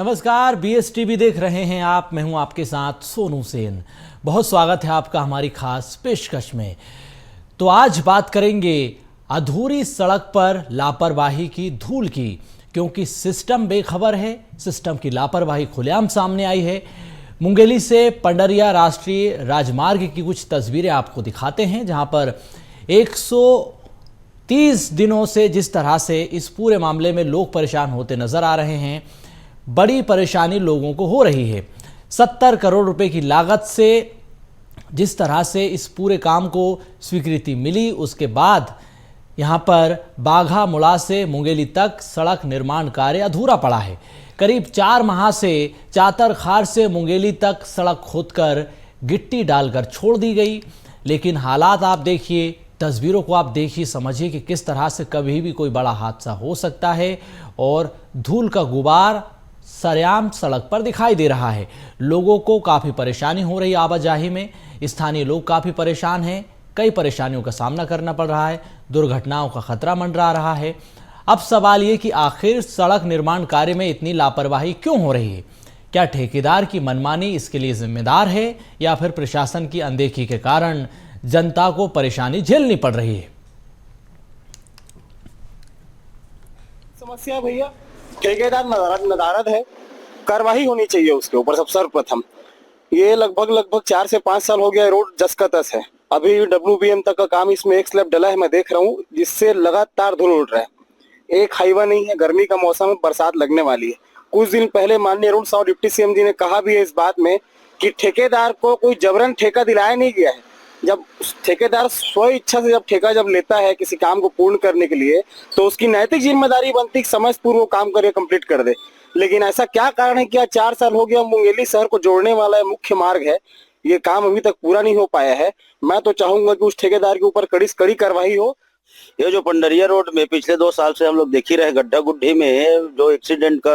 नमस्कार, BSTV देख रहे हैं आप। मैं हूं आपके साथ सोनू सेन। बहुत स्वागत है आपका हमारी खास पेशकश में। तो आज बात करेंगे अधूरी सड़क पर लापरवाही की, धूल की, क्योंकि सिस्टम बेखबर है। सिस्टम की लापरवाही खुलेआम सामने आई है। मुंगेली से पंडरिया राष्ट्रीय राजमार्ग की कुछ तस्वीरें आपको दिखाते हैं, जहां पर 130 दिनों से जिस तरह से इस पूरे मामले में लोग परेशान होते नजर आ रहे हैं, बड़ी परेशानी लोगों को हो रही है। 70 करोड़ रुपए की लागत से जिस तरह से इस पूरे काम को स्वीकृति मिली, उसके बाद यहां पर बाघा मुड़ा से मुंगेली तक सड़क निर्माण कार्य अधूरा पड़ा है। करीब 4 माह से चातर खार से मुंगेली तक सड़क खोदकर गिट्टी डालकर छोड़ दी गई, लेकिन हालात आप देखिए, तस्वीरों को आप देखिए, समझिए कि किस तरह से कभी भी कोई बड़ा हादसा हो सकता है और धूल का गुबार सरेआम सड़क पर दिखाई दे रहा है। लोगों को काफ़ी परेशानी हो रही है आवाजाही में। स्थानीय लोग काफ़ी परेशान हैं, कई परेशानियों का सामना करना पड़ रहा है, दुर्घटनाओं का खतरा मंडरा रहा है। अब सवाल ये कि आखिर सड़क निर्माण कार्य में इतनी लापरवाही क्यों हो रही है? क्या ठेकेदार की मनमानी इसके लिए जिम्मेदार है, या फिर प्रशासन की अनदेखी के कारण जनता को परेशानी झेलनी पड़ रही है? समस्या भैया ठेकेदार नदारद है, कार्रवाई होनी चाहिए उसके ऊपर। सब सर्वप्रथम ये लगभग 4 से 5 साल हो गया, रोड जस का तस है। अभी WBM तक का काम इसमें एक स्लैब डला है, मैं देख रहा हूँ, जिससे लगातार धूल उड़ रहा है। एक हाईवा नहीं है, गर्मी का मौसम है, बरसात लगने वाली है। कुछ दिन पहले माननीय अरुण साव डिप्टी CM जी ने कहा भी है इस बात में कि ठेकेदार को कोई जबरन ठेका दिलाया नहीं गया है। जब ठेकेदार स्व इच्छा से जब ठेका लेता है किसी काम को पूर्ण करने के लिए, तो उसकी नैतिक जिम्मेदारी बनती है समय पूर्व काम करे, कंप्लीट कर दे। लेकिन ऐसा क्या कारण है कि 4 साल हो गया, मुंगेली शहर को जोड़ने वाला है मुख्य मार्ग है, ये काम अभी तक पूरा नहीं हो पाया है। मैं तो चाहूंगा कि उस ठेकेदार के ऊपर कड़ी से कड़ी कार्रवाई हो। ये जो पंडरिया रोड में पिछले 2 साल से हम लोग देख ही रहे, गड्ढा गुड्ढी में जो एक्सीडेंट का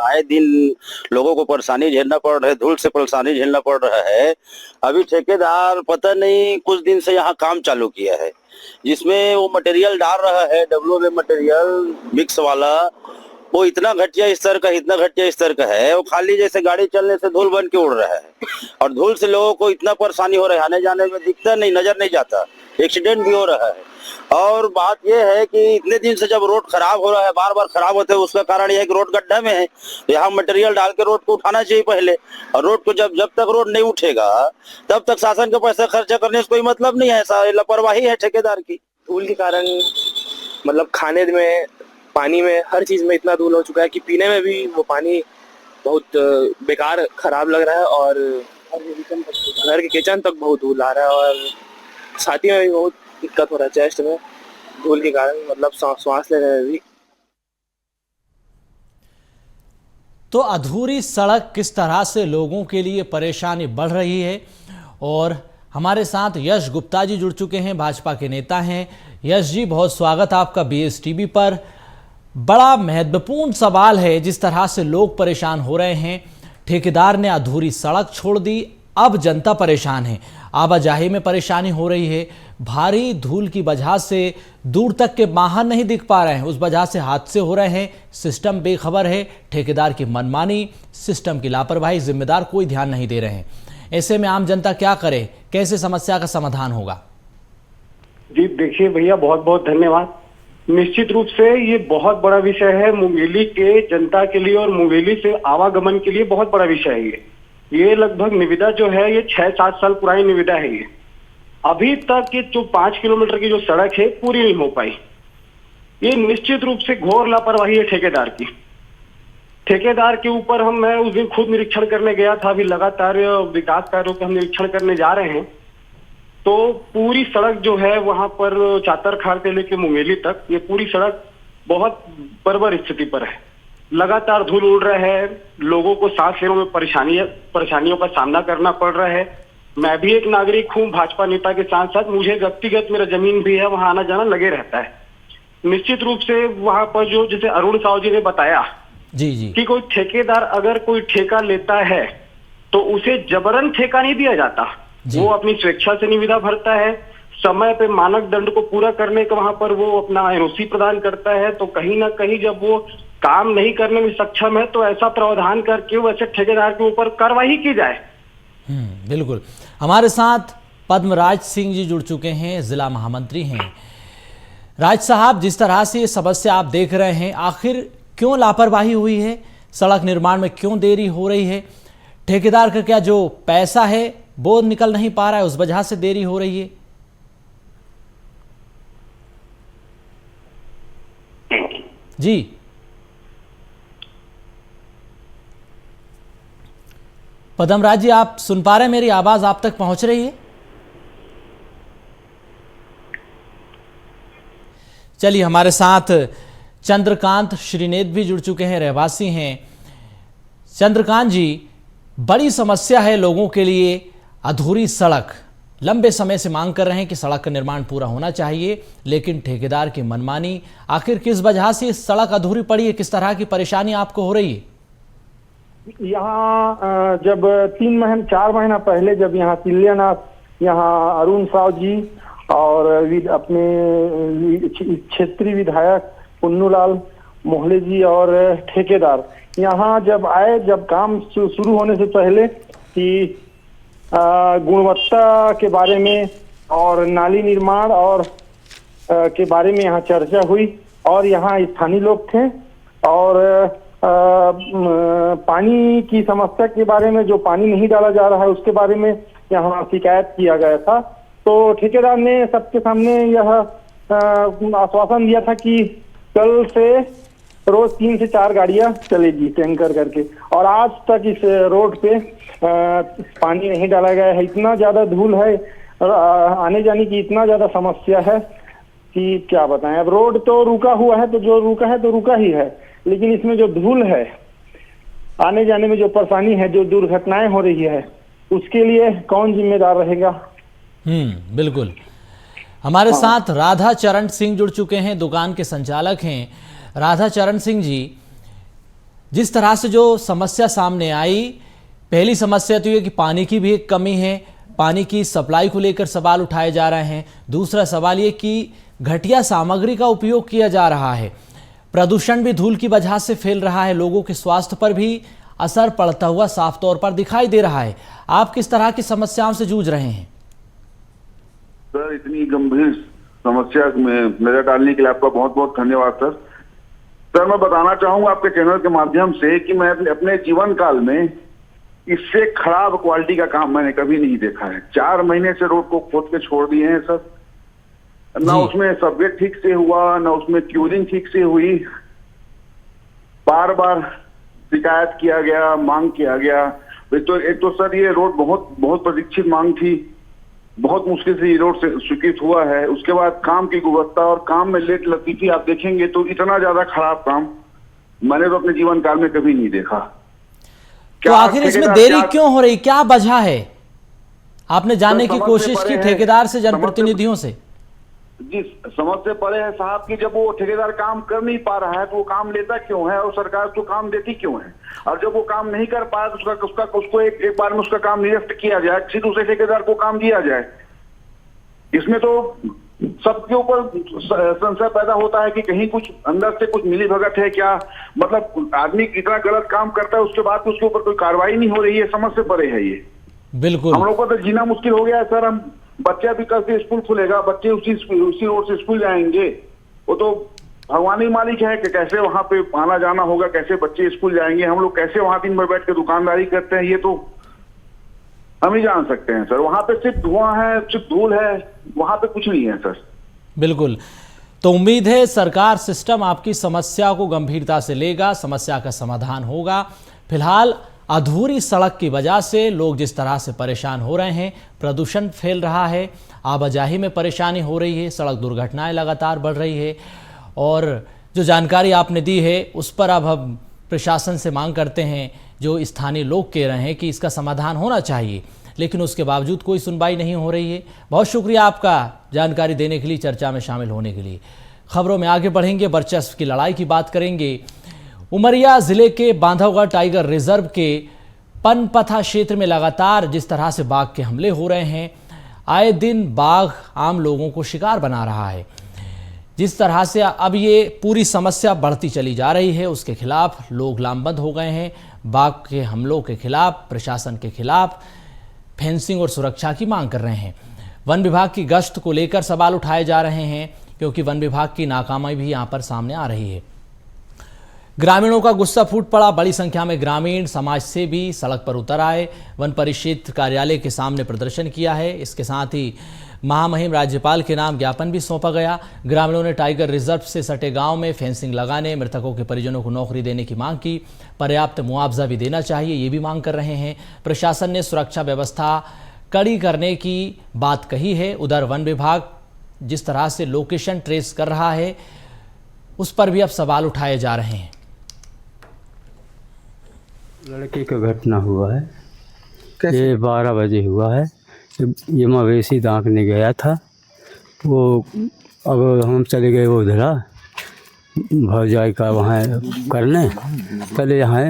आए दिन लोगों को परेशानी झेलना पड़ रहा है, धूल से परेशानी झेलना पड़ रहा है। अभी ठेकेदार पता नहीं कुछ दिन से यहाँ काम चालू किया है, जिसमें वो मटेरियल डाल रहा है, WBM मटेरियल मिक्स वाला। वो इतना घटिया स्तर का है, वो खाली जैसे गाड़ी चलने से धूल बन के उड़ रहा है, और धूल से लोगों को इतना परेशानी हो रहा है, आने जाने में दिखता नहीं, नजर नहीं जाता, एक्सीडेंट भी हो रहा है। और बात यह है कि इतने दिन से जब रोड खराब हो रहा है, बार बार खराब होते हैं, उसका कारण यह है कि रोड गड्ढा में है। तो यहाँ मटेरियल डाल के रोड को उठाना चाहिए पहले, और रोड को जब तक रोड नहीं उठेगा तब तक शासन का पैसा खर्चा करने से कोई मतलब नहीं है। ऐसा लापरवाही है ठेकेदार की। धूल के कारण मतलब खाने में, पानी में, हर चीज में इतना धूल हो चुका है कि पीने में भी वो पानी बहुत बेकार खराब लग रहा है, और घर के किचन तक बहुत धूल आ रहा है, और छाती में भी बहुत दिक्कत हो रहा है, चेस्ट में धूल के कारण, मतलब सांस लेने में भी। तो अधूरी सड़क किस तरह से लोगों के लिए परेशानी बढ़ रही है, और हमारे साथ यश गुप्ता जी जुड़ चुके हैं, भाजपा के नेता हैं। यश जी, बहुत स्वागत आपका BSTV पर। बड़ा महत्वपूर्ण सवाल है, जिस तरह से लोग परेशान हो रहे हैं। ठेकेदार ने अधूरी सड़क छोड़ दी, अब जनता परेशान है, आवाजाही में परेशानी हो रही है। भारी धूल की वजह से दूर तक के वाहन नहीं दिख पा रहे हैं, उस वजह से हादसे हो रहे हैं। सिस्टम बेखबर है, ठेकेदार की मनमानी, सिस्टम की लापरवाही, जिम्मेदार कोई ध्यान नहीं दे रहे हैं। ऐसे में आम जनता क्या करे, कैसे समस्या का समाधान होगा? जी देखिए भैया, बहुत बहुत धन्यवाद। निश्चित रूप से ये बहुत बड़ा विषय है मुंगेली के जनता के लिए, और मुंगेली से आवागमन के लिए बहुत बड़ा विषय है ये लगभग निविदा जो है, ये 6-7 साल पुरानी निविदा है। ये अभी तक ये जो 5 किलोमीटर की जो सड़क है पूरी नहीं हो पाई। ये निश्चित रूप से घोर लापरवाही है ठेकेदार की। ठेकेदार के ऊपर मैं उस दिन खुद निरीक्षण करने गया था। अभी लगातार विकास कार्यों का हम निरीक्षण करने जा रहे हैं, तो पूरी सड़क जो है वहां पर चातरखार से लेके मुंगेली तक, ये पूरी सड़क बहुत बर्बर स्थिति पर है। लगातार धूल उड़ रहा है, लोगों को सांस लेने में परेशानियों का सामना करना पड़ रहा है। मैं भी एक नागरिक हूं, भाजपा नेता के साथ साथ मुझे व्यक्तिगत मेरा जमीन भी है, वहां आना जाना लगे रहता है। निश्चित रूप से वहां पर जो जैसे अरुण साव जी ने बताया जी कि कोई ठेकेदार अगर कोई ठेका लेता है तो उसे जबरन ठेका नहीं दिया जाता, वो अपनी स्वेच्छा से निविदा भरता है, समय पे मानक दंड को पूरा करने का वहां पर वो अपना NOC प्रदान करता है। तो कहीं ना कहीं जब वो काम नहीं करने में सक्षम है तो ऐसा प्रावधान करके वैसे ठेकेदार के ऊपर कार्रवाई की जाए। बिल्कुल। हमारे साथ पद्मराज सिंह जी जुड़ चुके हैं, जिला महामंत्री हैं। राज साहब, जिस तरह से ये समस्या आप देख रहे हैं, आखिर क्यों लापरवाही हुई है? सड़क निर्माण में क्यों देरी हो रही है? ठेकेदार का क्या जो पैसा है वो निकल नहीं पा रहा है, उस वजह से देरी हो रही है? जी पद्मराज जी, आप सुन पा रहे हैं? मेरी आवाज आप तक पहुंच रही है? चलिए, हमारे साथ चंद्रकांत श्रीनेत भी जुड़ चुके हैं, रहवासी हैं। चंद्रकांत जी, बड़ी समस्या है लोगों के लिए अधूरी सड़क। लंबे समय से मांग कर रहे हैं कि सड़क का निर्माण पूरा होना चाहिए, लेकिन ठेकेदार की मनमानी। आखिर किस वजह से सड़क अधूरी पड़ी है? किस तरह की परेशानी आपको हो रही है? यहाँ जब 4 महीना पहले जब यहाँ तिल्यानाथ यहाँ अरुण साव जी और अपने क्षेत्रीय विधायक पुन्नूलाल मोहले जी और ठेकेदार यहाँ जब आए, जब काम शुरू होने से पहले कि गुणवत्ता के बारे में और नाली निर्माण और के बारे में यहाँ चर्चा हुई और यहाँ स्थानीय लोग थे और पानी की समस्या के बारे में, जो पानी नहीं डाला जा रहा है उसके बारे में यहाँ शिकायत किया गया था। तो ठेकेदार ने सबके सामने यह आश्वासन दिया था कि कल से रोज 3 से 4 गाड़ियां चलेगी टैंकर करके, और आज तक इस रोड पे पानी नहीं डाला गया है। इतना ज्यादा धूल है, आने जाने की इतना ज्यादा समस्या है कि क्या बताएं। अब रोड तो रुका हुआ है, तो जो रुका है तो रुका ही है, लेकिन इसमें जो धूल है, आने जाने में जो परेशानी है, जो दुर्घटनाएं हो रही है, उसके लिए कौन जिम्मेदार रहेगा? बिल्कुल। हमारे साथ राधा चरण सिंह जुड़ चुके हैं, दुकान के संचालक हैं। राधा चरण सिंह जी, जिस तरह से जो समस्या सामने आई, पहली समस्या तो ये कि पानी की भी एक कमी है, पानी की सप्लाई को लेकर सवाल उठाए जा रहे हैं। दूसरा सवाल ये कि घटिया सामग्री का उपयोग किया जा रहा है। प्रदूषण भी धूल की वजह से फैल रहा है, लोगों के स्वास्थ्य पर भी असर पड़ता हुआ साफ तौर पर दिखाई दे रहा है। आप किस तरह की समस्याओं से जूझ रहे हैं? सर, इतनी गंभीर समस्या में नजर डालने के लिए आपका बहुत बहुत धन्यवाद सर। सर, मैं बताना चाहूंगा आपके चैनल के माध्यम से कि मैं अपने जीवन काल में इससे खराब क्वालिटी का काम मैंने कभी नहीं देखा है। 4 महीने से रोड को खोद के छोड़ दिए हैं सर, ना उसमें सबवेट ठीक से हुआ, ना उसमें क्यूरिंग ठीक से हुई। बार बार शिकायत किया गया, मांग किया गया। एक तो सर ये रोड बहुत प्रतीक्षित मांग थी, बहुत मुश्किल से ये रोड से स्वीकृत हुआ है। उसके बाद काम की गुणवत्ता और काम में लेट लतीफी आप देखेंगे तो इतना ज्यादा खराब काम मैंने तो अपने जीवन काल में कभी नहीं देखा। तो आखिर इसमें देरी क्यों हो रही, क्या वजह है? आपने जानने की कोशिश की ठेकेदार से, जनप्रतिनिधियों से? जी, समझ से परे है साहब कि जब वो ठेकेदार काम कर नहीं पा रहा है तो वो काम लेता क्यों है और सरकार उसको काम देती क्यों है? और जब वो काम नहीं कर पाया तो उसको एक बार में उसका काम निरस्त किया जाए, किसी दूसरे ठेकेदार को काम दिया जाए। इसमें तो सबके ऊपर संशय पैदा होता है कि कहीं कुछ अंदर से कुछ मिली भगत है क्या। मतलब आदमी इतना गलत काम करता है, उसके बाद उसके ऊपर कोई कार्रवाई नहीं हो रही है। समझ से परे है ये। बिल्कुल, हम लोग को तो जीना मुश्किल हो गया है सर। हम बच्चे भी कल से स्कूल खुलेगा, बच्चे उसी रोड से स्कूल जाएंगे, वो तो भगवान ही मालिक है कि कैसे वहां पे आना जाना होगा, कैसे बच्चे स्कूल जाएंगे, हम लोग कैसे वहां दिन भर बैठ के दुकानदारी करते हैं, ये तो हम ही जान सकते हैं सर। वहां पे सिर्फ धुआं है, सिर्फ धूल है, वहां पे कुछ नहीं है सर। बिल्कुल। तो उम्मीद है सरकार सिस्टम आपकी समस्या को गंभीरता से लेगा, समस्या का समाधान होगा। फिलहाल अधूरी सड़क की वजह से लोग जिस तरह से परेशान हो रहे हैं, प्रदूषण फैल रहा है, आवाजाही में परेशानी हो रही है, सड़क दुर्घटनाएं लगातार बढ़ रही है, और जो जानकारी आपने दी है उस पर अब हम प्रशासन से मांग करते हैं, जो स्थानीय लोग कह रहे हैं कि इसका समाधान होना चाहिए, लेकिन उसके बावजूद कोई सुनवाई नहीं हो रही है। बहुत शुक्रिया आपका जानकारी देने के लिए, चर्चा में शामिल होने के लिए। खबरों में आगे बढ़ेंगे, वर्चस्व की लड़ाई की बात करेंगे। उमरिया जिले के बांधवगढ़ टाइगर रिजर्व के पनपथा क्षेत्र में लगातार जिस तरह से बाघ के हमले हो रहे हैं, आए दिन बाघ आम लोगों को शिकार बना रहा है। जिस तरह से अब ये पूरी समस्या बढ़ती चली जा रही है, उसके खिलाफ लोग लामबंद हो गए हैं। बाघ के हमलों के खिलाफ, प्रशासन के खिलाफ फेंसिंग और सुरक्षा की मांग कर रहे हैं। वन विभाग की गश्त को लेकर सवाल उठाए जा रहे हैं, क्योंकि वन विभाग की नाकामी भी यहाँ पर सामने आ रही है। ग्रामीणों का गुस्सा फूट पड़ा। बड़ी संख्या में ग्रामीण समाज से भी सड़क पर उतर आए, वन परिक्षेत्र कार्यालय के सामने प्रदर्शन किया है। इसके साथ ही महामहिम राज्यपाल के नाम ज्ञापन भी सौंपा गया। ग्रामीणों ने टाइगर रिजर्व से सटे गांव में फेंसिंग लगाने, मृतकों के परिजनों को नौकरी देने की मांग की। पर्याप्त मुआवजा भी देना चाहिए, ये भी मांग कर रहे हैं। प्रशासन ने सुरक्षा व्यवस्था कड़ी करने की बात कही है। उधर वन विभाग जिस तरह से लोकेशन ट्रेस कर रहा है, उस पर भी अब सवाल उठाए जा रहे हैं। लड़के का घटना हुआ है, ये 12 बजे हुआ है। ये मवेशी दांकने गया था, वो अब हम चले गए वो उधरा भौजाई का वहाँ करने, पहले यहाँ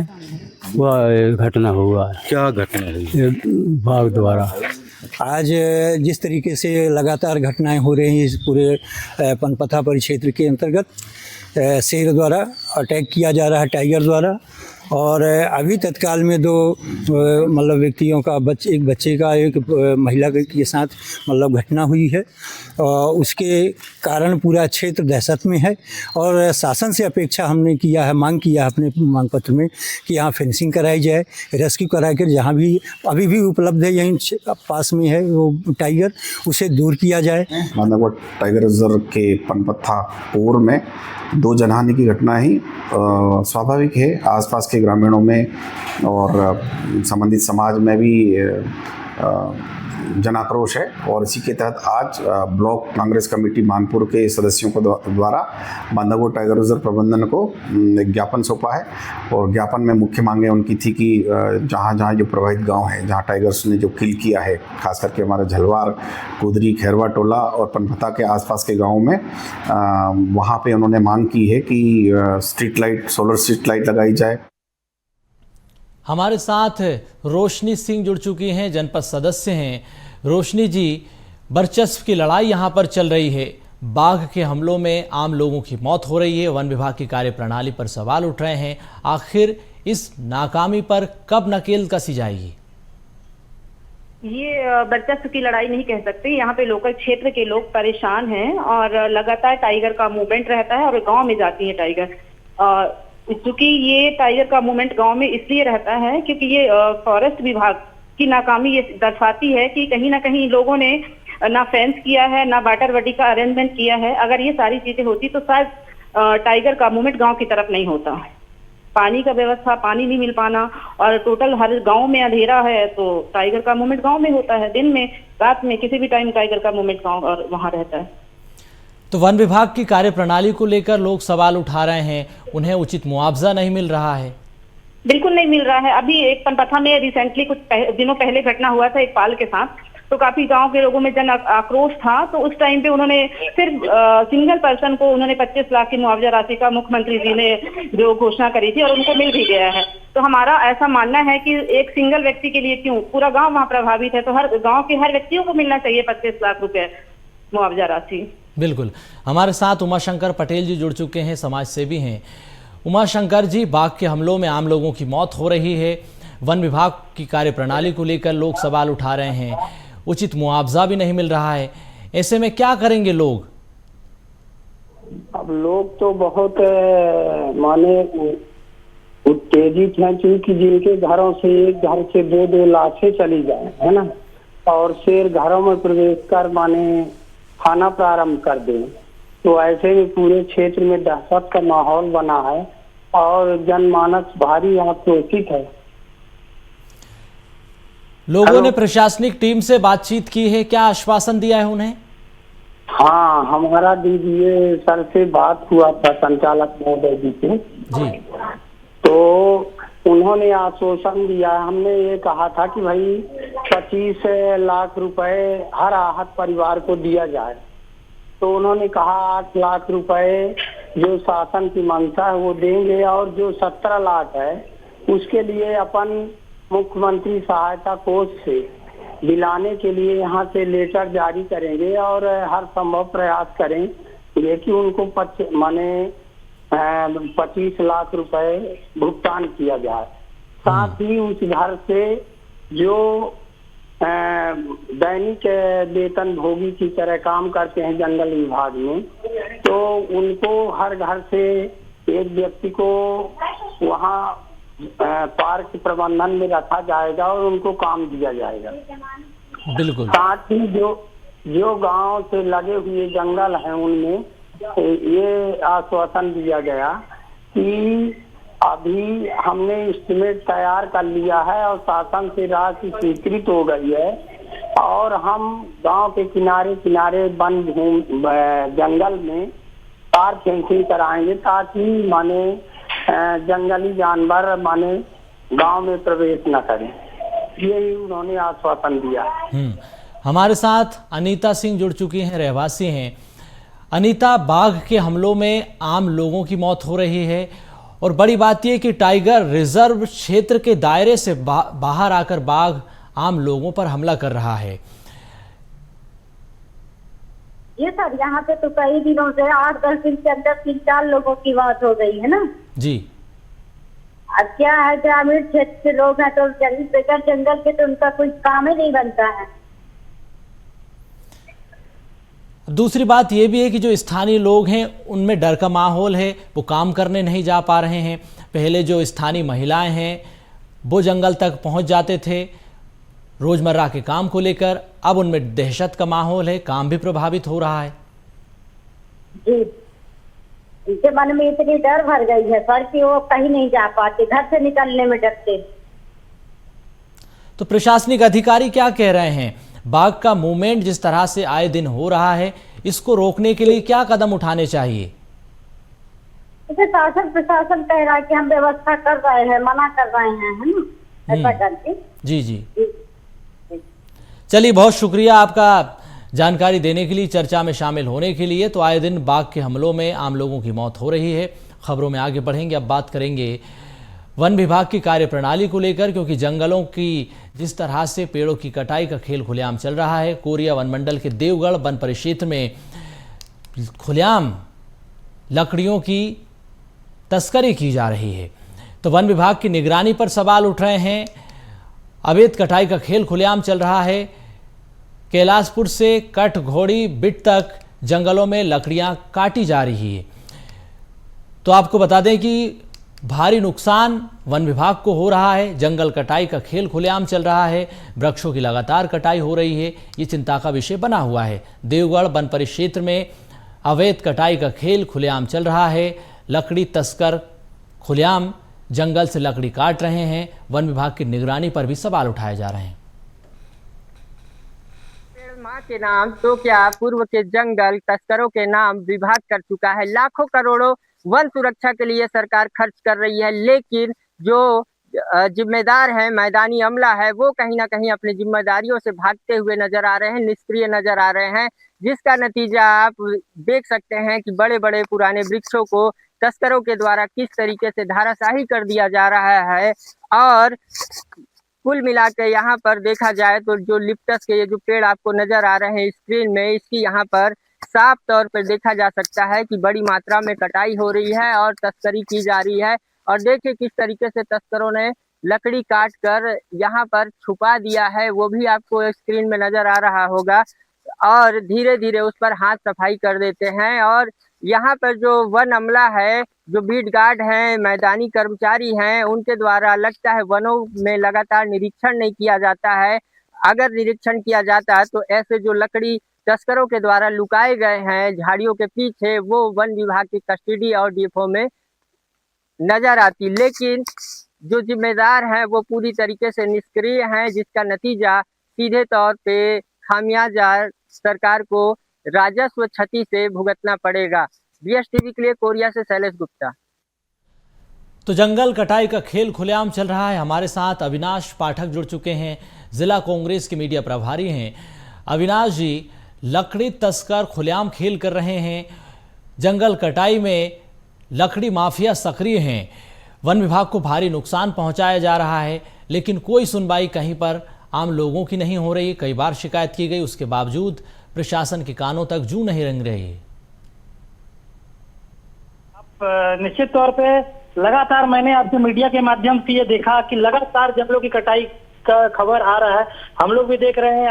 वह घटना हुआ है। क्या घटना हुई? बाघ द्वारा आज जिस तरीके से लगातार घटनाएं हो रही हैं इस पूरे पनपथा परिक्षेत्र के अंतर्गत, शेर द्वारा अटैक किया जा रहा है, टाइगर द्वारा। और अभी तत्काल में दो मतलब व्यक्तियों का एक बच्चे का एक महिला के साथ मतलब घटना हुई है। उसके कारण पूरा क्षेत्र दहशत में है और शासन से अपेक्षा हमने किया है, मांग किया है अपने मांग पत्र में कि यहाँ फेंसिंग कराई जाए, रेस्क्यू करा कर जहाँ भी अभी भी उपलब्ध है, यहीं पास में है वो टाइगर, उसे दूर किया जाए। बांधवगढ़ टाइगर रिजर्व के पनपथा पूर्व में 2 जनहानि की घटना ही स्वाभाविक है। आसपास के ग्रामीणों में और संबंधित समाज में भी जन आक्रोश है और इसी के तहत आज ब्लॉक कांग्रेस कमेटी मानपुर के सदस्यों को द्वारा बांधवगढ़ टाइगर रिजर्व प्रबंधन को एक ज्ञापन सौंपा है। और ज्ञापन में मुख्य मांगें उनकी थी कि जहाँ जहाँ जो प्रभावित गांव हैं, जहाँ टाइगर्स ने जो किल किया है, खास करके हमारा झलवार, कुदरी, खैरवा टोला और पनपथा के आसपास के गाँव में, वहाँ पे उन्होंने मांग की है कि street light, solar street light लगाई जाए। हमारे साथ रोशनी सिंह जुड़ चुकी हैं, जनपद सदस्य हैं। रोशनी जी, वर्चस्व की लड़ाई यहाँ पर चल रही है। बाघ के हमलों में आम लोगों की मौत हो रही है। वन विभाग की कार्यप्रणाली पर सवाल उठ रहे हैं। आखिर इस नाकामी पर कब नकेल कसी जाएगी? ये वर्चस्व की लड़ाई नहीं कह सकते। यहाँ पे लोकल क्षेत्र के लोग परेशान हैं और लगातार टाइगर का मूवमेंट रहता है और गांव में जाती है टाइगर। क्योंकि ये टाइगर का मूवमेंट गांव में इसलिए रहता है क्योंकि ये फॉरेस्ट विभाग की नाकामी ये दर्शाती है कि कहीं ना कहीं लोगों ने ना फेंस किया है, ना वाटर बॉडी का अरेंजमेंट किया है। अगर ये सारी चीजें होती तो शायद टाइगर का मूवमेंट गांव की तरफ नहीं होता। पानी का व्यवस्था, पानी नहीं मिल पाना और टोटल हर गांव में अंधेरा है, तो टाइगर का मूवमेंट गांव में होता है। दिन में, रात में, किसी भी टाइम टाइगर का मूवमेंट गांव और वहां रहता है। तो वन विभाग की कार्यप्रणाली को लेकर लोग सवाल उठा रहे हैं, उन्हें उचित मुआवजा नहीं मिल रहा है। बिल्कुल नहीं मिल रहा है। अभी एक पनपथा में रिसेंटली कुछ दिनों पहले घटना हुआ था एक पाल के साथ, तो काफी गांव के लोगों में जन आक्रोश था। तो उस टाइम पे उन्होंने सिर्फ सिंगल पर्सन को उन्होंने 25 लाख की मुआवजा राशि का मुख्यमंत्री जी ने जो घोषणा करी थी और उनको मिल भी गया है। तो हमारा ऐसा मानना है कि एक सिंगल व्यक्ति के लिए क्यों, पूरा गाँव वहाँ प्रभावित है, तो हर गाँव के हर व्यक्तियों को मिलना चाहिए 25 लाख रुपए मुआवजा राशि। बिल्कुल। हमारे साथ उमाशंकर पटेल जी जुड़ चुके हैं, समाज सेवी हैं। उमाशंकर जी, बाघ के हमलों में आम लोगों की मौत हो रही है, वन विभाग की कार्यप्रणाली को लेकर लोग सवाल उठा रहे हैं, उचित मुआवजा भी नहीं मिल रहा है, ऐसे में क्या करेंगे लोग? अब लोग तो बहुत माने उत्तेजित हैं, क्योंकि जिनके घरों से एक घर से 2-2 लाशें चली जाए, है ना, और शेर घरों में प्रवेश कर माने खाना प्रारंभ कर दें, तो ऐसे में पूरे क्षेत्र में दहशत का माहौल बना है और जनमानस भारी आक्रोशित है। लोगों ने प्रशासनिक टीम से बातचीत की है, क्या आश्वासन दिया है उन्हें? हाँ, हमारा डीडीए सर से बात हुआ था, संचालक महोदय जी से जी, तो उन्होंने आश्वासन दिया। हमने ये कहा था कि भाई 25 लाख रुपए हर आहत परिवार को दिया जाए, तो उन्होंने कहा 8 लाख रुपए जो शासन की मंशा है वो देंगे और जो 17 लाख है उसके लिए अपन मुख्यमंत्री सहायता कोष से दिलाने के लिए यहाँ से लेटर जारी करेंगे और हर संभव प्रयास करें ये कि उनको माने 25 लाख रुपए भुगतान किया जाए। साथ ही उस घर से जो दैनिक वेतन भोगी की तरह काम करते हैं जंगल विभाग में, तो उनको हर घर से एक व्यक्ति को वहाँ पार्क प्रबंधन में रखा जाएगा और उनको काम दिया जाएगा। बिल्कुल। साथ ही जो गांव से लगे हुए जंगल हैं उनमें ये आश्वासन दिया गया कि अभी हमने एस्टीमेट तैयार कर लिया है और शासन से राशि स्वीकृत हो गई है और हम गांव के किनारे किनारे वन जंगल में तार फेंसिंग कराएंगे ताकि माने जंगली जानवर माने गांव में प्रवेश न करें। यही उन्होंने आश्वासन दिया। हमारे साथ अनीता सिंह जुड़ चुकी हैं, रहवासी हैं। अनीता, बाघ के हमलों में आम लोगों की मौत हो रही है और बड़ी बात यह कि टाइगर रिजर्व क्षेत्र के दायरे से बाहर आकर बाघ आम लोगों पर हमला कर रहा है। ये सर यहाँ पे तो कई दिनों से 8-10 दिन के अंदर 3-4 लोगों की मौत हो गई है ना जी। अब क्या है, ग्रामीण क्षेत्र के लोग हैं तो जंगल के तो उनका कोई काम ही नहीं बनता है। दूसरी बात यह भी है कि जो स्थानीय लोग हैं उनमें डर का माहौल है, वो काम करने नहीं जा पा रहे हैं। पहले जो स्थानीय महिलाएं हैं वो जंगल तक पहुंच जाते थे रोजमर्रा के काम को लेकर, अब उनमें दहशत का माहौल है, काम भी प्रभावित हो रहा है। जी, उनके मन में इतनी डर भर गई है सर कि वो कहीं नहीं जा पाते, घर से निकलने में डरते। तो प्रशासनिक अधिकारी क्या कह रहे हैं? बाघ का मूवमेंट जिस तरह से आए दिन हो रहा है, इसको रोकने के लिए क्या कदम उठाने चाहिए? शासन प्रशासन कह रहा है कि हम व्यवस्था कर रहे हैं, मना कर रहे हैं, है ना, ऐसा करके। जी जी, चलिए, बहुत शुक्रिया आपका जानकारी देने के लिए, चर्चा में शामिल होने के लिए। तो आए दिन बाघ के हमलों में आम लोगों की मौत हो रही है। खबरों में आगे बढ़ेंगे, अब बात करेंगे वन विभाग की कार्यप्रणाली को लेकर, क्योंकि जंगलों की जिस तरह से पेड़ों की कटाई का खेल खुलेआम चल रहा है। कोरिया वन मंडल के देवगढ़ वन परिक्षेत्र में खुलेआम लकड़ियों की तस्करी की जा रही है। तो वन विभाग की निगरानी पर सवाल उठ रहे हैं। अवैध कटाई का खेल खुलेआम चल रहा है। कैलाशपुर से कट घोड़ी बिट तक जंगलों में लकड़ियां काटी जा रही है। तो आपको बता दें कि भारी नुकसान वन विभाग को हो रहा है। जंगल कटाई का खेल खुलेआम चल रहा है, वृक्षों की लगातार कटाई हो रही है, ये चिंता का विषय बना हुआ है। देवगढ़ वन परिक्षेत्र में अवैध कटाई का खेल खुलेआम चल रहा है। लकड़ी तस्कर खुलेआम जंगल से लकड़ी काट रहे हैं। वन विभाग की निगरानी पर भी सवाल उठाए जा रहे हैं। मां के नाम तो क्या पूर्व के जंगल तस्करों के नाम विभाग कर चुका है। लाखों करोड़ों वन सुरक्षा के लिए सरकार खर्च कर रही है, लेकिन जो जिम्मेदार है, मैदानी अमला है, वो कहीं ना कहीं अपनी जिम्मेदारियों से भागते हुए नजर आ रहे हैं, निष्क्रिय नजर आ रहे हैं, जिसका नतीजा आप देख सकते हैं कि बड़े बड़े पुराने वृक्षों को तस्करों के द्वारा किस तरीके से धाराशाही कर दिया जा रहा है। और कुल मिलाकर यहाँ पर देखा जाए तो जो लिप्टस के ये जो पेड़ आपको नजर आ रहे हैं स्क्रीन में, इसकी यहाँ पर साफ तौर पर देखा जा सकता है कि बड़ी मात्रा में कटाई हो रही है और तस्करी की जा रही है। और देखिए किस तरीके से तस्करों ने लकड़ी काट कर यहाँ पर छुपा दिया है, वो भी आपको स्क्रीन में नजर आ रहा होगा। और धीरे धीरे उस पर हाथ सफाई कर देते हैं। और यहाँ पर जो वन अमला है, जो बीट गार्ड हैं, मैदानी कर्मचारी हैं, उनके द्वारा लगता है वनों में लगातार निरीक्षण नहीं किया जाता है। अगर निरीक्षण किया जाता है तो ऐसे जो लकड़ी तस्करों के द्वारा लुकाए गए हैं झाड़ियों के पीछे, वो वन विभाग की कस्टडी और डीएफओ में नजर आती। लेकिन जो जिम्मेदार हैं वो पूरी तरीके से निष्क्रिय हैं, जिसका नतीजा सीधे तौर पे खामियाजा सरकार को राजस्व क्षति से भुगतना पड़ेगा। BSTV के लिए कोरिया से शैलेश गुप्ता। तो जंगल कटाई का खेल खुलेआम चल रहा है। हमारे साथ अविनाश पाठक जुड़ चुके हैं, जिला कांग्रेस के मीडिया प्रभारी हैं। अविनाश जी, लकड़ी तस्कर खुलेआम खेल कर रहे हैं, जंगल कटाई में लकड़ी माफिया सक्रिय हैं, वन विभाग को भारी नुकसान पहुंचाया जा रहा है, लेकिन कोई सुनवाई कहीं पर आम लोगों की नहीं हो रही। कई बार शिकायत की गई, उसके बावजूद प्रशासन के कानों तक जू नहीं रंग रही। निश्चित तौर पे लगातार मैंने आपके मीडिया के माध्यम से ये देखा कि लगातार जंगलों की कटाई का खबर आ रहा है। हम लोग भी देख रहे हैं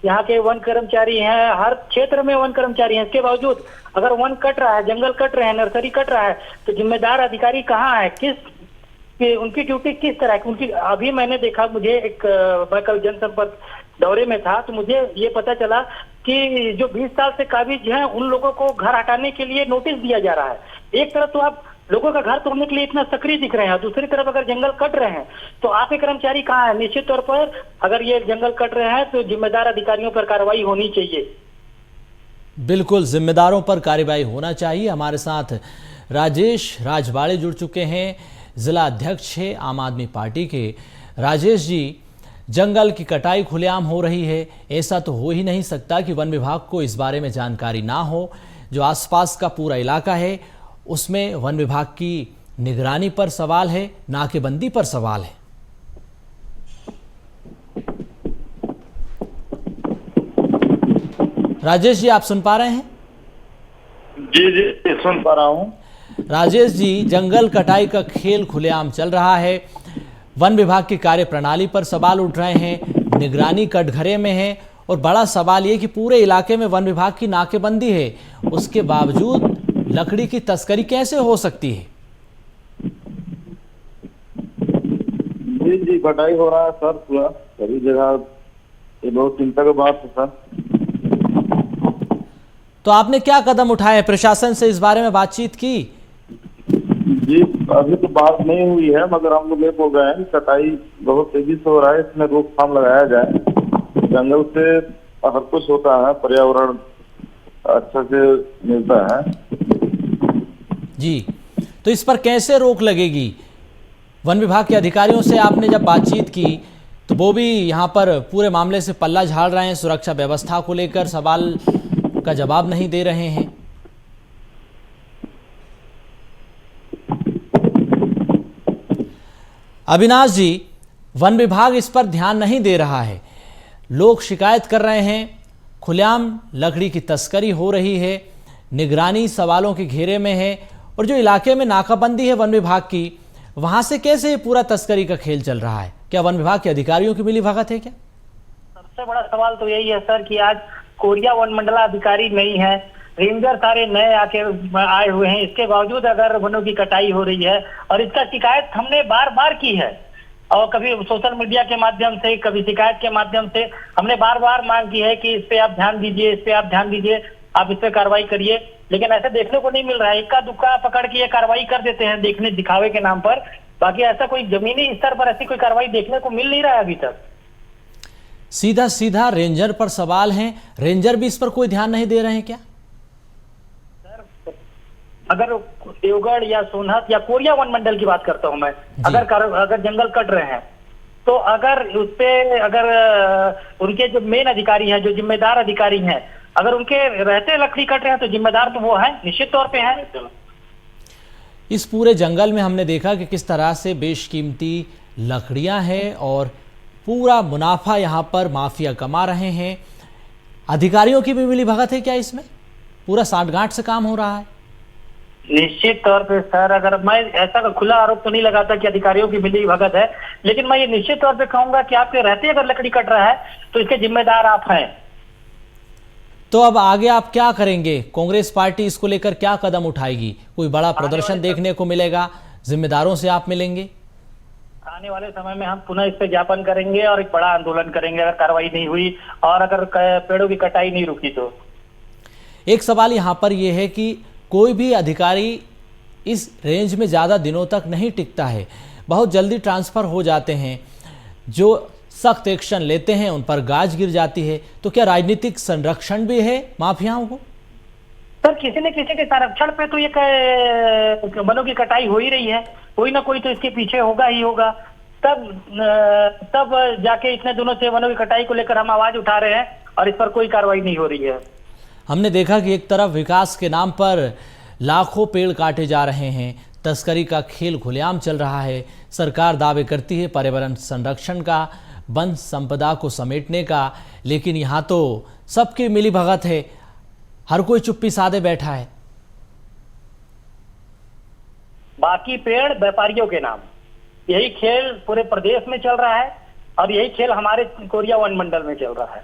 यहाँ के वन कर्मचारी हैं, हर क्षेत्र में वन कर्मचारी हैं। इसके बावजूद अगर वन कट रहा है, जंगल कट रहे हैं, नर्सरी कट रहा है, तो जिम्मेदार अधिकारी कहाँ है? उनकी ड्यूटी किस तरह की उनकी? अभी मैंने देखा, मैं कल जनसंपर्क दौरे में था, तो मुझे ये पता चला कि जो 20 साल से काबिज हैं उन लोगों को घर हटाने के लिए नोटिस दिया जा रहा है। एक तरफ तो आप लोगों का घर तोड़ने के लिए इतना सक्रिय दिख रहे हैं, दूसरी तरफ अगर जंगल कट रहे हैं तो आपके कर्मचारी कहाँ है? निश्चित तौर पर अगर ये जंगल कट रहे हैं तो जिम्मेदार अधिकारियों पर कार्रवाई होनी चाहिए। बिल्कुल, जिम्मेदारों पर कार्रवाई होना चाहिए। हमारे साथ राजेश राजवाड़े जुड़ चुके हैं, जिला अध्यक्ष है आम आदमी पार्टी के। राजेश जी, जंगल की कटाई खुलेआम हो रही है, ऐसा तो हो ही नहीं सकता कि वन विभाग को इस बारे में जानकारी ना हो। जो आसपास का पूरा इलाका है उसमें वन विभाग की निगरानी पर सवाल है, नाकेबंदी पर सवाल है। राजेश जी, आप सुन पा रहे हैं? जी जी सुन पा रहा हूं। राजेश जी, जंगल कटाई का खेल खुलेआम चल रहा है, वन विभाग की कार्य प्रणाली पर सवाल उठ रहे हैं, निगरानी कटघरे में है, और बड़ा सवाल ये कि पूरे इलाके में वन विभाग की नाकेबंदी है, उसके बावजूद लकड़ी की तस्करी कैसे हो सकती है? जी जी कटाई हो रहा है सर, पूरा सभी जगह, ये बहुत चिंता की बात है सर। तो आपने क्या कदम उठाए? प्रशासन से इस बारे में बातचीत की? जी अभी तो बात नहीं हुई है, मगर हम लोग ये बोल रहे हैं कि कटाई बहुत तेजी से हो रहा है, इसमें रोकथाम लगाया जाए। जंगल से हर कुछ होता है, पर्यावरण अच्छा से मिलता है। जी, तो इस पर कैसे रोक लगेगी? वन विभाग के अधिकारियों से आपने जब बातचीत की तो वो भी यहाँ पर पूरे मामले से पल्ला झाड़ रहे हैं, सुरक्षा व्यवस्था को लेकर सवाल का जवाब नहीं दे रहे हैं। अविनाश जी, वन विभाग इस पर ध्यान नहीं दे रहा है, लोग शिकायत कर रहे हैं, खुलेआम लकड़ी की तस्करी हो रही है, निगरानी सवालों के घेरे में है, और जो इलाके में नाकाबंदी है वन विभाग की, वहां से कैसे ये पूरा तस्करी का खेल चल रहा है? क्या वन विभाग के अधिकारियों की मिलीभगत है क्या? सबसे बड़ा सवाल तो यही है सर कि आज कोरिया वन मंडलाधिकारी नहीं है, रेंजर सारे नए आए हुए हैं, इसके बावजूद अगर वनों की कटाई हो रही है, और इसका शिकायत हमने बार बार की है, और कभी सोशल मीडिया के माध्यम से, कभी शिकायत के माध्यम से हमने बार बार मांग की है कि इस पे आप ध्यान दीजिए, इस पे आप ध्यान दीजिए, आप इस पे कार्रवाई करिए, लेकिन ऐसा देखने को नहीं मिल रहा है। इक्का दुक्का पकड़ के ये कार्रवाई कर देते हैं देखने दिखावे के नाम पर, बाकी ऐसा कोई जमीनी स्तर पर ऐसी कोई कार्रवाई देखने को मिल नहीं रहा है अभी तक। सीधा सीधा रेंजर पर सवाल है, रेंजर भी इस पर कोई ध्यान नहीं दे रहे हैं क्या? अगर देवगढ़ या सोनहत या कोरिया वन मंडल की बात करता हूं मैं, अगर जंगल कट रहे हैं तो अगर उसपे उनके जो मेन अधिकारी हैं, जो जिम्मेदार अधिकारी हैं, अगर उनके रहते लकड़ी कट रहे हैं तो जिम्मेदार तो वो है, निश्चित तौर पे है। इस पूरे जंगल में हमने देखा कि किस तरह से बेशकीमती लकड़ियां हैं और पूरा मुनाफा यहाँ पर माफिया कमा रहे हैं। अधिकारियों की भी मिलीभगत है क्या इसमें? पूरा साठगांठ से काम हो रहा है? निश्चित तौर पे सर, अगर मैं ऐसा खुला आरोप तो नहीं लगाता कि अधिकारियों की मिलीभगत है, लेकिन मैं ये निश्चित तौर पे कहूंगा कि आपके रहते अगर लकड़ी कट रहा है तो इसके जिम्मेदार आप हैं। तो अब आगे आप क्या करेंगे? कांग्रेस पार्टी इसको लेकर क्या कदम उठाएगी? कोई बड़ा प्रदर्शन देखने को मिलेगा? जिम्मेदारों से आप मिलेंगे? आने वाले समय में हम पुनः इस पे ज्ञापन करेंगे और एक बड़ा आंदोलन करेंगे अगर कार्रवाई नहीं हुई और अगर पेड़ों की कटाई नहीं रुकी तो। एक सवाल यहाँ पर यह है कि कोई भी अधिकारी इस रेंज में ज़्यादा दिनों तक नहीं टिकता है, बहुत जल्दी ट्रांसफ़र हो जाते हैं, जो सख्त एक्शन लेते हैं उन पर गाज गिर जाती है। तो क्या राजनीतिक संरक्षण भी है माफियाओं को? सर, किसी न किसी के संरक्षण पे तो ये वनों की कटाई हो ही रही है, कोई ना कोई तो इसके पीछे होगा ही होगा, तब जाके इतने दिनों से वनों की कटाई को लेकर हम आवाज उठा रहे हैं और इस पर कोई कार्रवाई नहीं हो रही है। हमने देखा कि एक तरफ विकास के नाम पर लाखों पेड़ काटे जा रहे हैं, तस्करी का खेल खुलेआम चल रहा है, सरकार दावे करती है पर्यावरण संरक्षण का, वन संपदा को समेटने का, लेकिन यहाँ तो सबकी मिलीभगत है, हर कोई चुप्पी साधे बैठा है। बाकी पेड़ व्यापारियों के नाम। यही खेल पूरे प्रदेश में चल रहा है और यही खेल हमारे कोरिया वन मंडल में चल रहा है।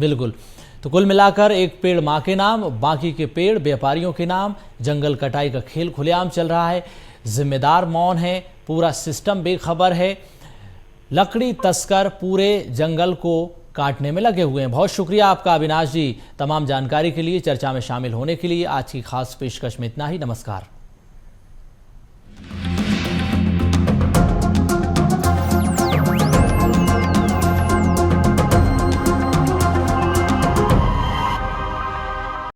बिल्कुल। तो कुल मिलाकर एक पेड़ मां के नाम, बाकी के पेड़ व्यापारियों के नाम। जंगल कटाई का खेल खुलेआम चल रहा है। जिम्मेदार मौन है, पूरा सिस्टम बेखबर है। लकड़ी तस्कर पूरे जंगल को काटने में लगे हुए हैं। बहुत शुक्रिया आपका अविनाश जी, तमाम जानकारी के लिए, चर्चा में शामिल होने के लिए। आज की खास पेशकश में इतना ही। नमस्कार।